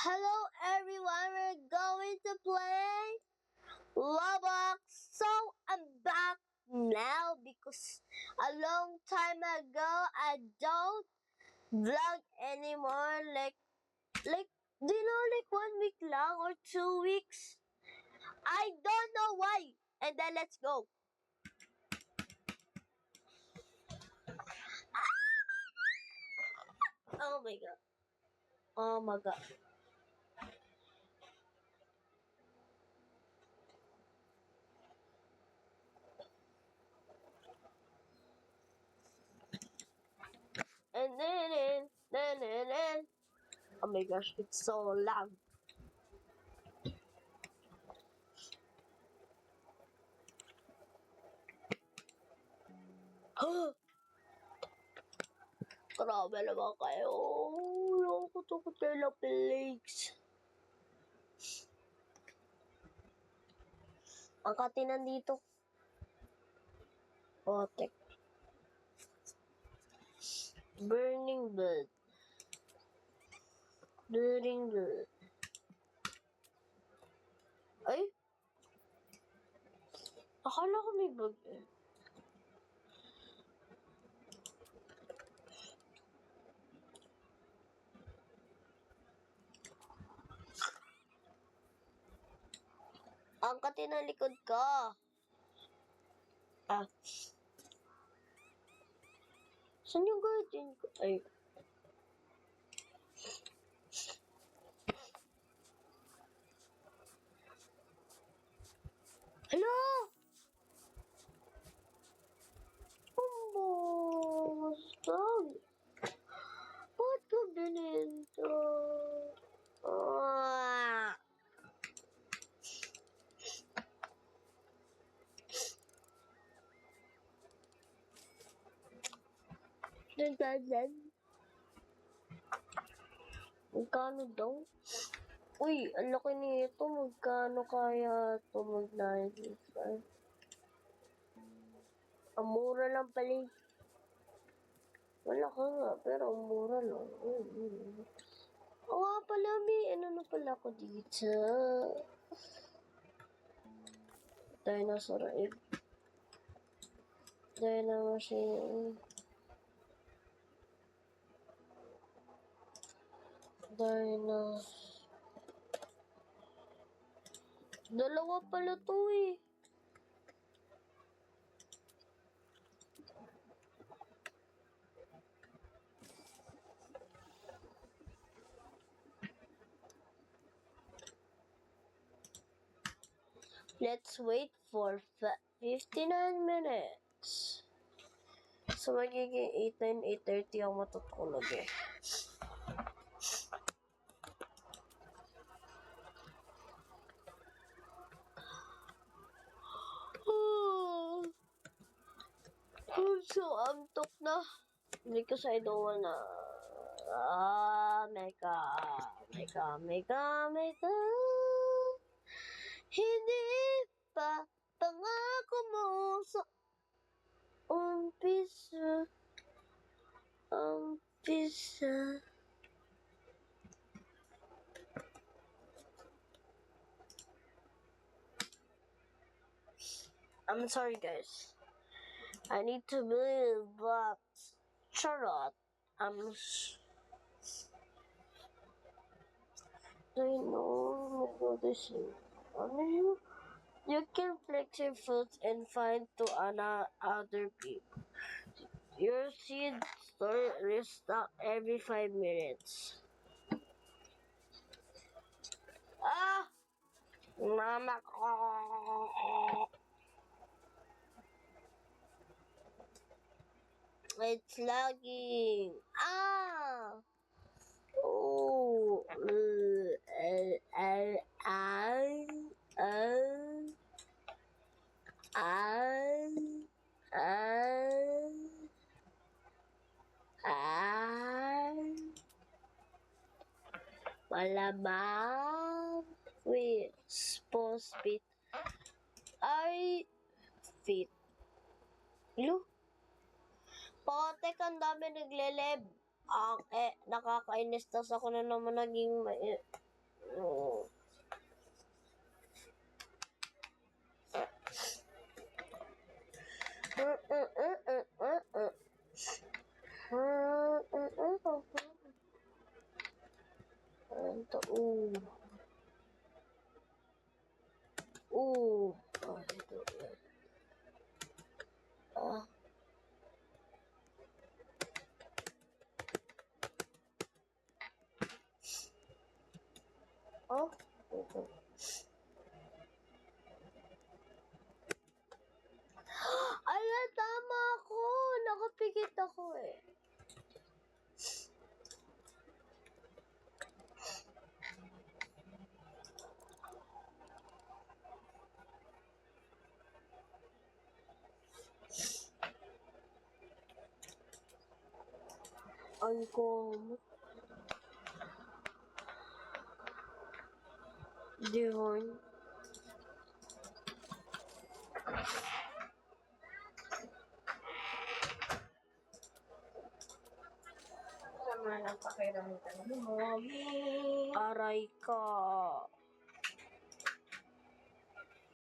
Hello everyone, we're going to play Roblox. So I'm back now because a long time ago I don't vlog anymore. Like like 1 week long or 2 weeks. I don't know why. And then let's go. Oh my god. Oh my god. And then. Oh my gosh, it's so loud. Grabe naman kayo. Yung kutukot kayo ng plagues. Ang katinan dito. Potek. Burning blood. Burning blood. Ay! Akala ko may bug eh. Ang katinan likod ka. Ah. Saan yung guardian ko? Ay. Hello! Bastag! Ba't ka binento? Ah! Nagkasan? Magkano daw? Uy, ang laki nito. Magkano kaya ito mag-95? Ang mura lang pala. Wala ka nga, pero ang mura lang. Oo nga pala, may ano na pala ako dito. Dinosaur egg. Dinosaur. Dalawa pala to eh. Let's wait for 59 minutes. So, magiging 8:09, 8:30 ako matutulog eh. I'm so antok na. Because I don't wanna... Mega. Hindi pa pangako mo sa umpisa. I'm sorry guys. I need to believe, but Charlotte, I know this is. You can flex your foot and find to other people. Your seed store restock every 5 minutes. Ah! Mama ko! It's lagging. Ah! Oh! Malamang we supposed fit. I fit. Lu? Potek, ang dami nagleleb. Nakakainis, tas ako na naman naging Mm. Ito, ito. Ah. Oh, ito. Ala, tama ako. Nakapikit ako eh. Uncommon. Dihon. Sama ng pakiramdam mo.